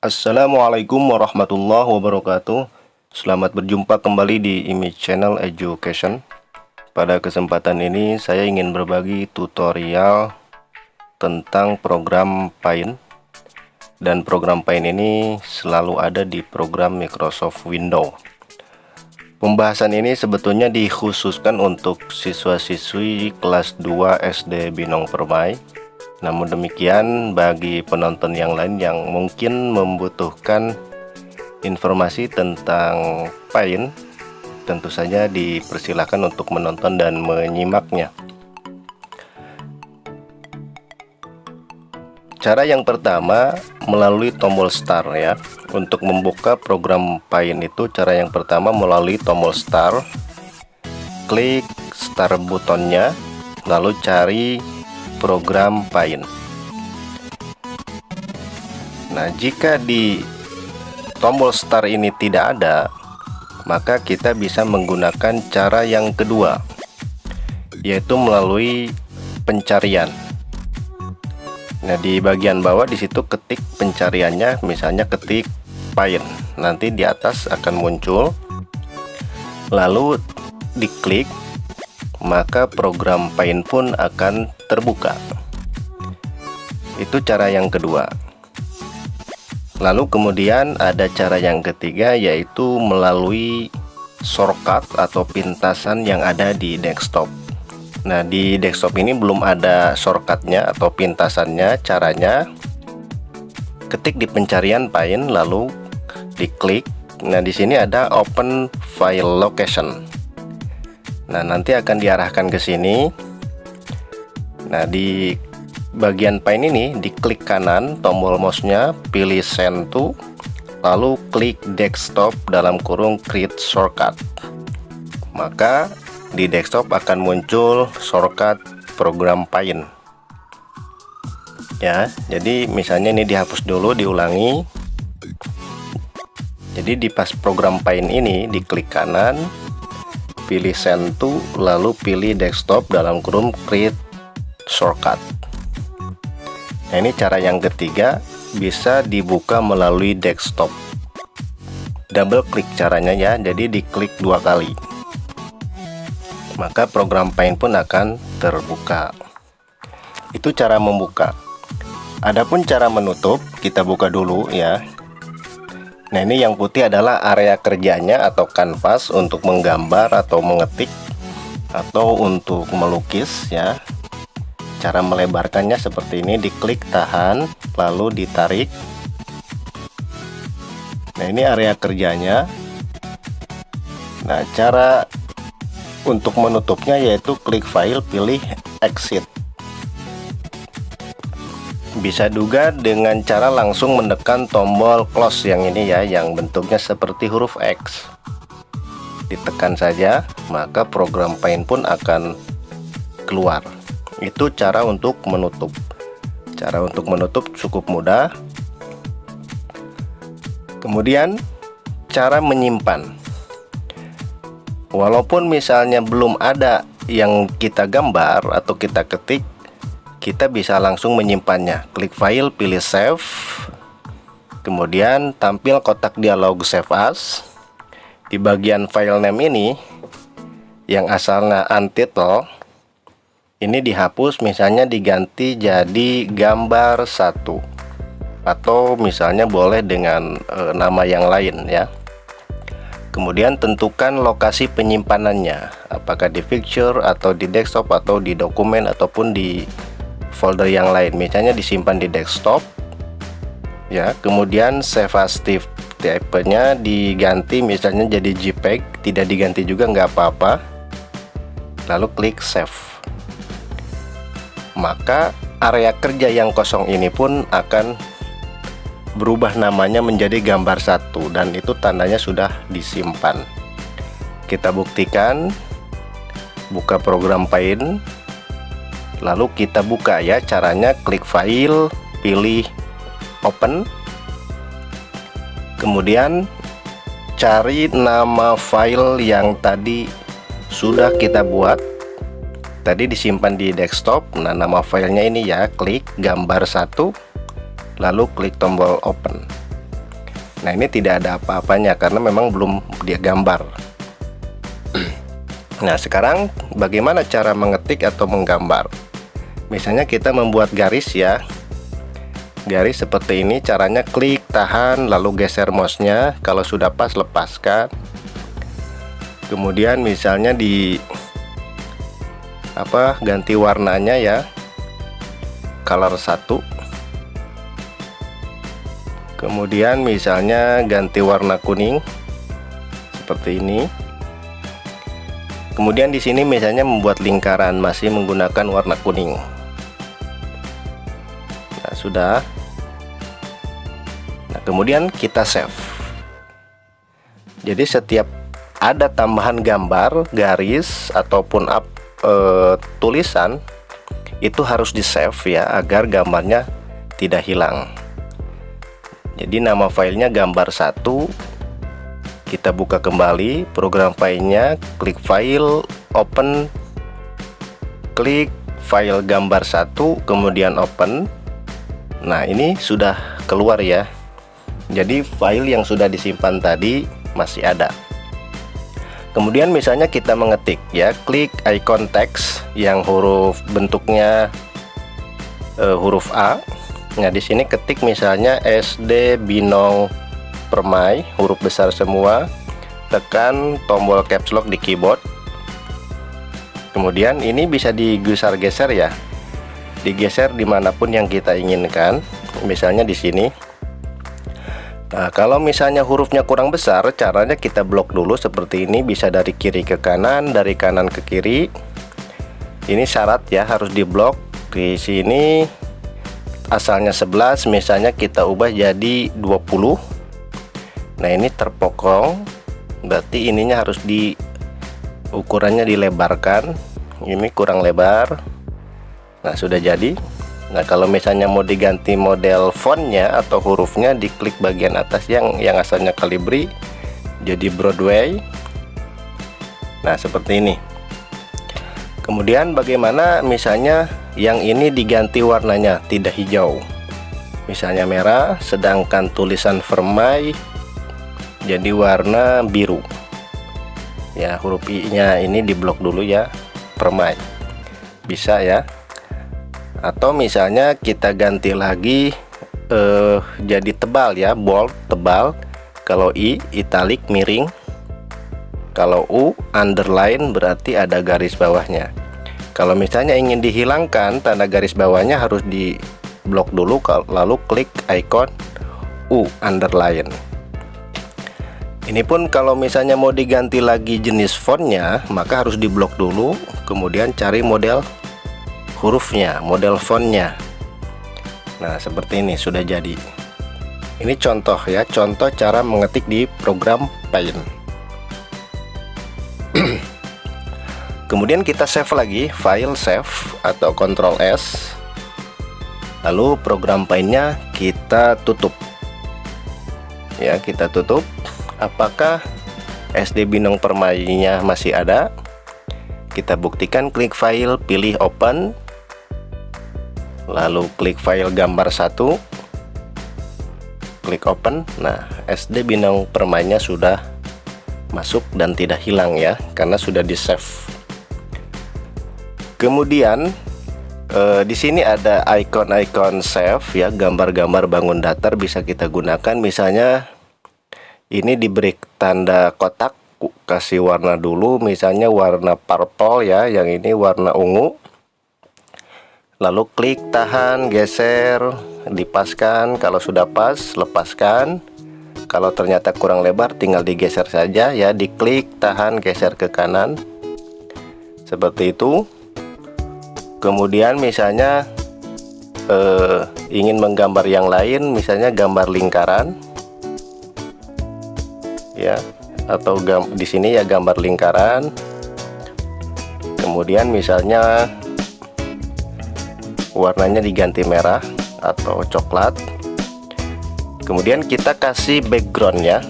Assalamualaikum warahmatullahi wabarakatuh. Selamat berjumpa kembali di Image Channel Education. Pada kesempatan ini saya ingin berbagi tutorial tentang program Paint. Dan program Paint ini selalu ada di program Microsoft Windows. Pembahasan ini sebetulnya dikhususkan untuk siswa-siswi kelas 2 SD Binong Permai. Namun demikian, bagi penonton yang lain yang mungkin membutuhkan informasi tentang Paint, tentu saja dipersilakan untuk menonton dan menyimaknya. Cara yang pertama melalui tombol Start ya. Untuk membuka program Paint itu cara yang pertama melalui tombol Start. Klik Start butonnya, lalu cari program Paint. Nah, jika di tombol Start ini tidak ada, maka kita bisa menggunakan cara yang kedua, yaitu melalui pencarian. Nah, di bagian bawah di situ ketik pencariannya, misalnya ketik Paint. Nanti di atas akan muncul, lalu diklik, maka program Paint pun akan terbuka. Itu cara yang kedua. Lalu kemudian ada cara yang ketiga, yaitu melalui shortcut atau pintasan yang ada di desktop. Nah, di desktop ini belum ada shortcutnya atau pintasannya. Caranya ketik di pencarian Paint, lalu diklik. Nah, di sini ada Open File Location. Nah, nanti akan diarahkan ke sini. Nah, di bagian Paint ini diklik kanan tombol mouse-nya, pilih Send to, lalu klik Desktop dalam kurung Create Shortcut. Maka di desktop akan muncul shortcut program Paint. Ya, jadi misalnya ini dihapus dulu, diulangi. Jadi di pas program Paint ini diklik kanan, pilih Send to, lalu pilih Desktop dalam kurung Create Shortcut. Nah, ini cara yang ketiga, bisa dibuka melalui desktop. Double klik caranya ya, jadi diklik 2 kali. Maka program Paint pun akan terbuka. Itu cara membuka. Adapun cara menutup, kita buka dulu ya. Nah, ini yang putih adalah area kerjanya atau kanvas untuk menggambar atau mengetik atau untuk melukis ya. Cara melebarkannya seperti ini, diklik tahan, lalu ditarik. Nah, ini area kerjanya. Nah, cara untuk menutupnya yaitu klik file, pilih exit. Bisa juga dengan cara langsung menekan tombol close yang ini ya, yang bentuknya seperti huruf X. Ditekan saja, maka program Paint pun akan keluar. Itu cara untuk menutup. Cara untuk menutup cukup mudah. Kemudian cara menyimpan. Walaupun misalnya belum ada yang kita gambar atau kita ketik, kita bisa langsung menyimpannya. Klik file, pilih save. Kemudian tampil kotak dialog save as. Di bagian file name ini yang asalnya untitled, ini dihapus, misalnya diganti jadi gambar 1, atau misalnya boleh dengan nama yang lain ya. Kemudian tentukan lokasi penyimpanannya, apakah di picture atau di desktop atau di dokumen ataupun di folder yang lain. Misalnya disimpan di desktop ya. Kemudian save as type-nya diganti misalnya jadi JPEG, tidak diganti juga nggak apa-apa, lalu klik save. Maka area kerja yang kosong ini pun akan berubah namanya menjadi gambar 1, dan itu tandanya sudah disimpan. Kita buktikan. Buka program Paint, lalu kita buka ya. Caranya klik file, pilih open, kemudian cari nama file yang tadi sudah kita buat. Tadi disimpan di desktop. Nah, nama filenya ini ya, klik gambar 1, lalu klik tombol open. Nah, ini tidak ada apa-apanya karena memang belum dia gambar. Nah, sekarang bagaimana cara mengetik atau menggambar? Misalnya kita membuat garis ya. Garis seperti ini, caranya klik, tahan, lalu geser mouse-nya. Kalau sudah pas, lepaskan. Kemudian misalnya ganti warnanya ya, color 1. Kemudian misalnya ganti warna kuning seperti ini. Kemudian di sini misalnya membuat lingkaran, masih menggunakan warna kuning. Nah, sudah. Nah, kemudian kita save. Jadi setiap ada tambahan gambar, garis ataupun tulisan itu harus di save ya, agar gambarnya tidak hilang. Jadi nama filenya gambar 1. Kita buka kembali program filenya, klik file, open, klik file gambar 1, kemudian open. Nah, ini sudah keluar ya. Jadi file yang sudah disimpan tadi masih ada. Kemudian misalnya kita mengetik ya, klik icon teks yang huruf bentuknya huruf A. Nah, di sini ketik misalnya SD Binong Permai, huruf besar semua. Tekan tombol caps lock di keyboard. Kemudian ini bisa digeser-geser ya. Digeser dimanapun yang kita inginkan. Misalnya di sini. Nah, kalau misalnya hurufnya kurang besar, caranya kita blok dulu seperti ini. Bisa dari kiri ke kanan, dari kanan ke kiri. Ini syarat ya, harus diblok. Di sini asalnya 11, misalnya kita ubah jadi 20. Nah, ini terpokong, berarti ininya harus ukurannya dilebarkan. Ini kurang lebar. Nah, sudah jadi. Nah, kalau misalnya mau diganti model fontnya atau hurufnya, diklik bagian atas yang asalnya Calibri jadi Broadway. Nah, seperti ini. Kemudian bagaimana misalnya yang ini diganti warnanya, tidak hijau, misalnya merah, sedangkan tulisan Permai jadi warna biru ya. Huruf I nya ini diblok dulu ya, Permai, bisa ya. Atau misalnya kita ganti lagi jadi tebal ya, bold, tebal. Kalau I italic, miring. Kalau U underline, berarti ada garis bawahnya. Kalau misalnya ingin dihilangkan tanda garis bawahnya, harus di blok dulu, lalu klik icon U underline. Ini pun kalau misalnya mau diganti lagi jenis fontnya, maka harus diblok dulu, kemudian cari model hurufnya, model fontnya. Nah, seperti ini sudah jadi. Ini contoh ya, contoh cara mengetik di program Paint. Kemudian kita save lagi, file save atau Ctrl S. Lalu program Paint-nya kita tutup. Ya, kita tutup. Apakah SD Binong Permainya masih ada? Kita buktikan, klik file, pilih open. Lalu klik file gambar 1. Klik open. Nah, SD Binong Permainya sudah masuk dan tidak hilang ya, karena sudah di save. Kemudian di sini ada icon-icon save ya, gambar-gambar bangun datar bisa kita gunakan. Misalnya ini diberi tanda kotak, kasih warna dulu, misalnya warna purple ya, yang ini warna ungu. Lalu klik, tahan, geser, dipaskan. Kalau sudah pas, lepaskan. Kalau ternyata kurang lebar, tinggal digeser saja ya, diklik, tahan, geser ke kanan. Seperti itu. Kemudian misalnya ingin menggambar yang lain, misalnya gambar lingkaran ya, atau di sini ya gambar lingkaran. Kemudian misalnya warnanya diganti merah atau coklat. Kemudian kita kasih background ya,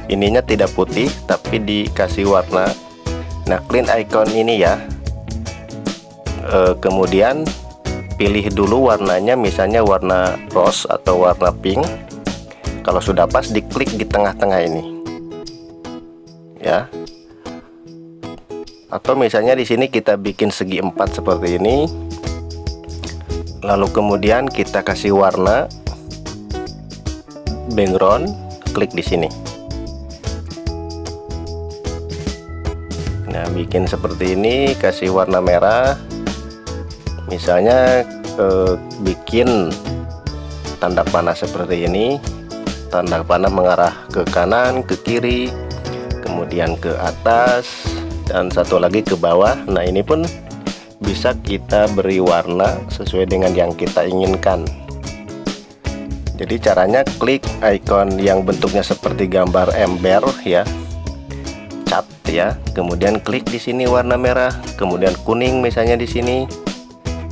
ininya tidak putih tapi dikasih warna. Nah, clean icon ini ya. Kemudian pilih dulu warnanya, misalnya warna rose atau warna pink. Kalau sudah pas, diklik di tengah-tengah ini ya. Atau misalnya di sini kita bikin segi 4 seperti ini. Lalu kemudian kita kasih warna background, klik di sini. Nah, bikin seperti ini, kasih warna merah. Misalnya bikin tanda panah seperti ini. Tanda panah mengarah ke kanan, ke kiri, kemudian ke atas, dan satu lagi ke bawah. Nah, ini pun bisa kita beri warna sesuai dengan yang kita inginkan. Jadi caranya klik icon yang bentuknya seperti gambar ember ya, cat ya, kemudian klik di sini warna merah, kemudian kuning misalnya di sini,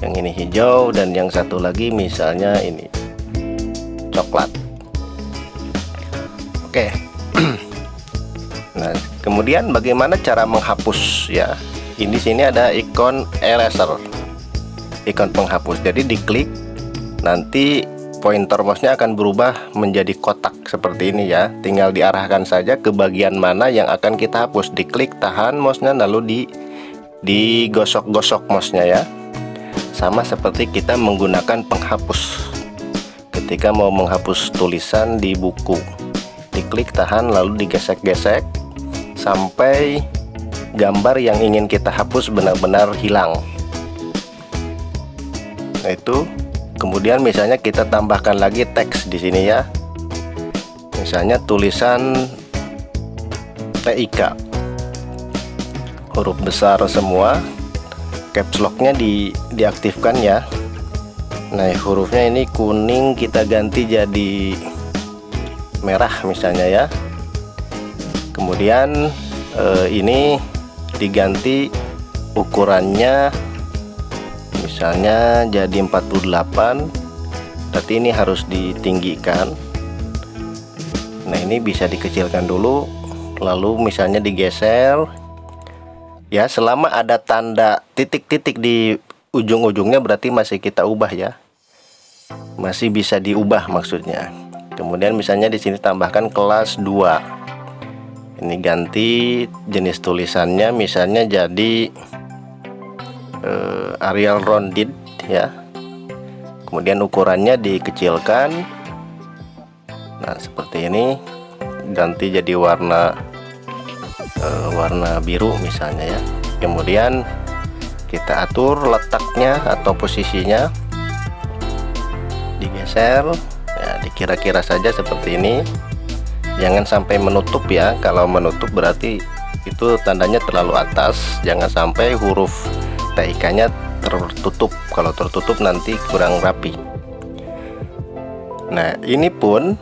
yang ini hijau, dan yang satu lagi misalnya ini coklat. Oke. Nah, kemudian bagaimana cara menghapus ya? Ini sini ada ikon eraser, ikon penghapus. Jadi diklik, nanti pointer mouse-nya akan berubah menjadi kotak seperti ini ya. Tinggal diarahkan saja ke bagian mana yang akan kita hapus. Diklik, tahan mouse-nya, lalu digosok-gosok mouse-nya ya. Sama seperti kita menggunakan penghapus ketika mau menghapus tulisan di buku. Diklik, tahan, lalu digesek-gesek sampai gambar yang ingin kita hapus benar-benar hilang. Nah, itu. Kemudian misalnya kita tambahkan lagi teks di sini ya. Misalnya tulisan TIK, huruf besar semua, caps lock-nya diaktifkan ya. Nah, hurufnya ini kuning kita ganti jadi merah misalnya ya. Kemudian ini diganti ukurannya misalnya jadi 48, berarti ini harus ditinggikan. Nah, ini bisa dikecilkan dulu, lalu misalnya digeser ya. Selama ada tanda titik-titik di ujung-ujungnya berarti masih kita ubah ya, masih bisa diubah maksudnya. Kemudian misalnya di sini tambahkan kelas 2. Ini ganti jenis tulisannya misalnya jadi Arial rounded ya. Kemudian ukurannya dikecilkan. Nah, seperti ini. Ganti jadi warna biru misalnya ya. Kemudian kita atur letaknya atau posisinya, digeser ya, dikira-kira saja seperti ini. Jangan sampai menutup ya. Kalau menutup berarti itu tandanya terlalu atas. Jangan sampai huruf TIK-nya tertutup. Kalau tertutup nanti kurang rapi. Nah, ini pun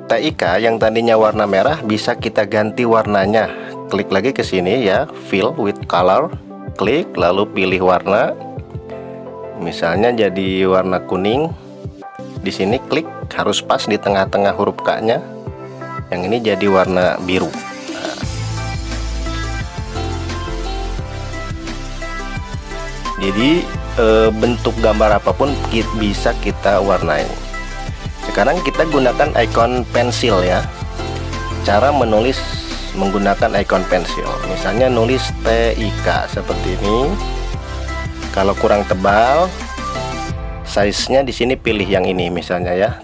TIK yang tadinya warna merah bisa kita ganti warnanya. Klik lagi ke sini ya, fill with color. Klik lalu pilih warna. Misalnya jadi warna kuning. Di sini klik, harus pas di tengah-tengah huruf K-nya. Yang ini jadi warna biru. Nah, jadi bentuk gambar apapun bisa kita warnai. Sekarang kita gunakan icon pensil ya. Cara menulis menggunakan icon pensil. Misalnya nulis TIK seperti ini. Kalau kurang tebal, size-nya di sini pilih yang ini misalnya ya,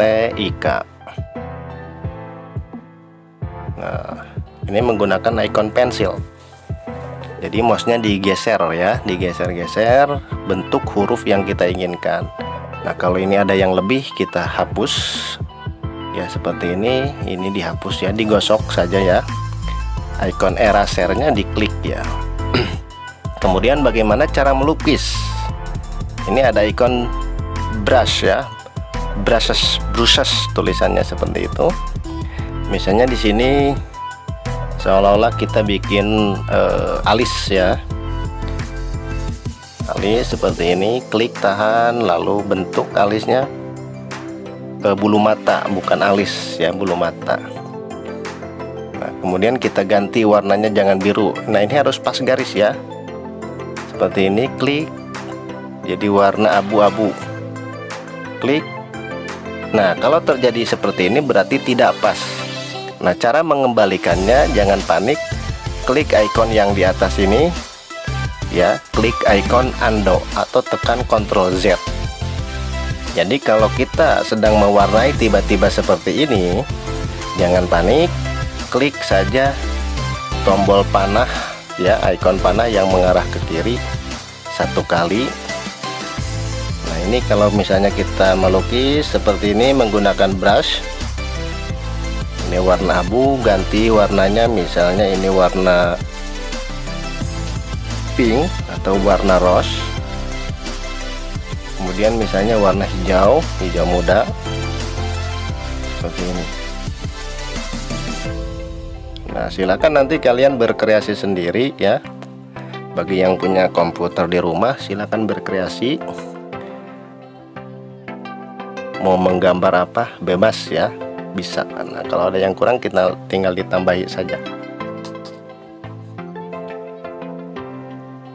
TIK. Nah, ini menggunakan icon pensil. Jadi mouse-nya digeser ya, digeser-geser bentuk huruf yang kita inginkan. Nah, kalau ini ada yang lebih kita hapus ya, seperti ini dihapus ya, digosok saja ya. Icon erasernya diklik ya. Kemudian bagaimana cara melukis? Ini ada ikon brush ya, brushes tulisannya seperti itu. Misalnya di sini seolah-olah kita bikin alis ya, alis seperti ini. Klik, tahan, lalu bentuk alisnya bulu mata, bukan alis ya, bulu mata. Nah, kemudian kita ganti warnanya, jangan biru. Nah, ini harus pas garis ya, seperti ini. Klik jadi warna abu-abu. Klik Nah, kalau terjadi seperti ini berarti tidak pas. Nah, cara mengembalikannya jangan panik. Klik icon yang di atas ini ya, klik icon undo atau tekan Ctrl Z. Jadi kalau kita sedang mewarnai tiba-tiba seperti ini, jangan panik, klik saja tombol panah ya, icon panah yang mengarah ke kiri satu kali. Nah, ini kalau misalnya kita melukis seperti ini menggunakan brush, ini warna abu, ganti warnanya, misalnya ini warna pink atau warna rose, kemudian misalnya warna hijau muda seperti ini. Nah, silakan nanti kalian berkreasi sendiri ya. Bagi yang punya komputer di rumah, silakan berkreasi. Mau menggambar apa bebas ya, bisa. Nah, kalau ada yang kurang kita tinggal ditambahi saja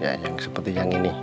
ya, yang seperti yang ini.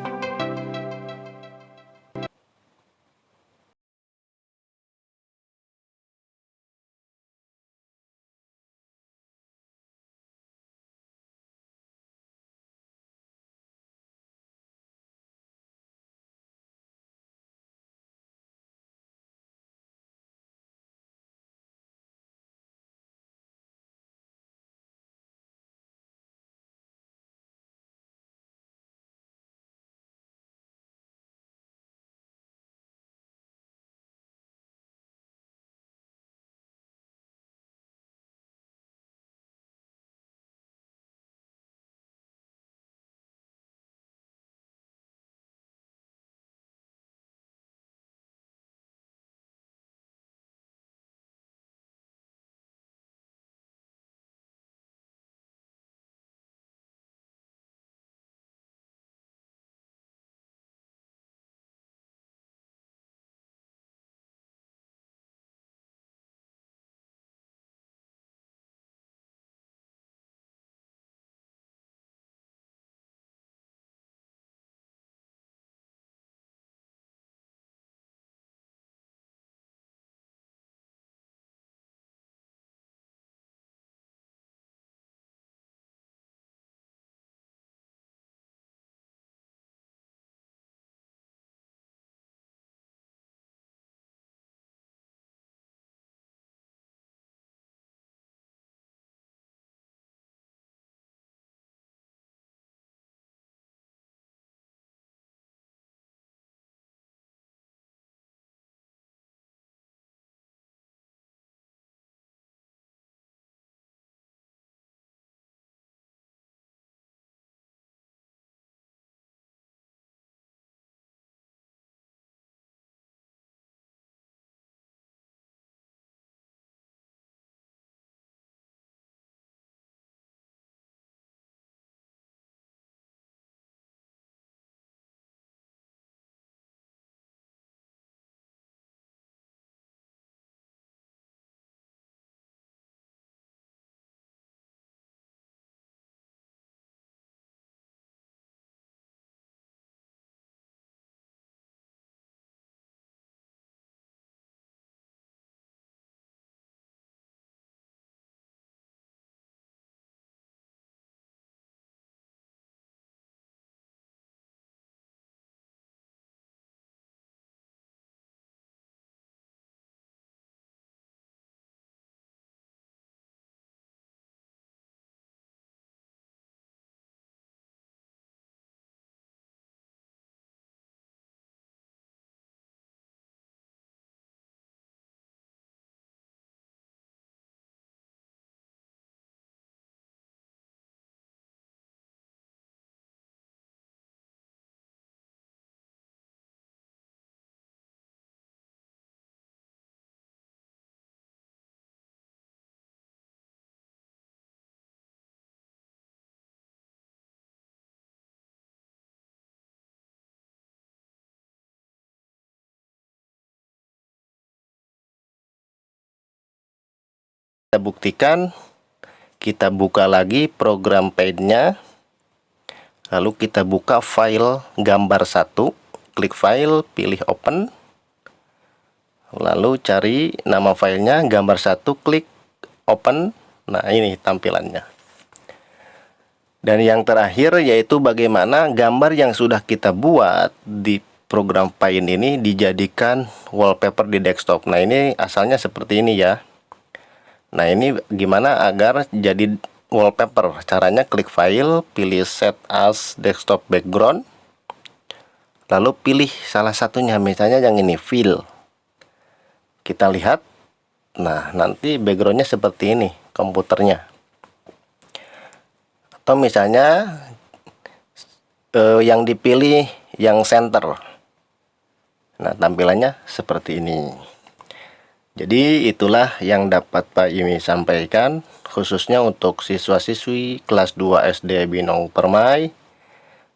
Kita buktikan, kita buka lagi program Paint-nya, lalu kita buka file gambar 1, klik file, pilih open, lalu cari nama filenya, gambar satu, klik open. Nah, ini tampilannya. Dan yang terakhir yaitu bagaimana gambar yang sudah kita buat di program Paint ini dijadikan wallpaper di desktop. Nah, ini asalnya seperti ini ya. Nah, ini gimana agar jadi wallpaper? Caranya klik file, pilih set as desktop background, lalu pilih salah satunya, misalnya yang ini, fill. Kita lihat, nah nanti backgroundnya seperti ini komputernya. Atau misalnya yang dipilih yang center. Nah, tampilannya seperti ini. Jadi itulah yang dapat Pak Imi sampaikan, khususnya untuk siswa-siswi kelas 2 SD Binong Permai.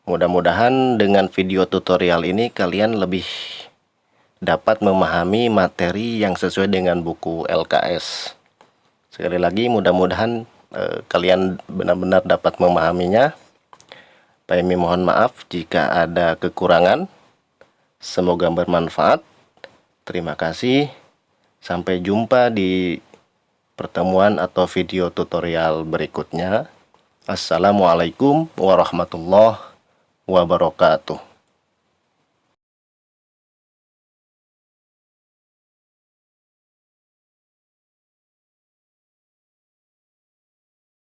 Mudah-mudahan dengan video tutorial ini kalian lebih dapat memahami materi yang sesuai dengan buku LKS. Sekali lagi mudah-mudahan kalian benar-benar dapat memahaminya. Pak Imi mohon maaf jika ada kekurangan. Semoga bermanfaat. Terima kasih. Sampai jumpa di pertemuan atau video tutorial berikutnya. Assalamualaikum warahmatullahi wabarakatuh.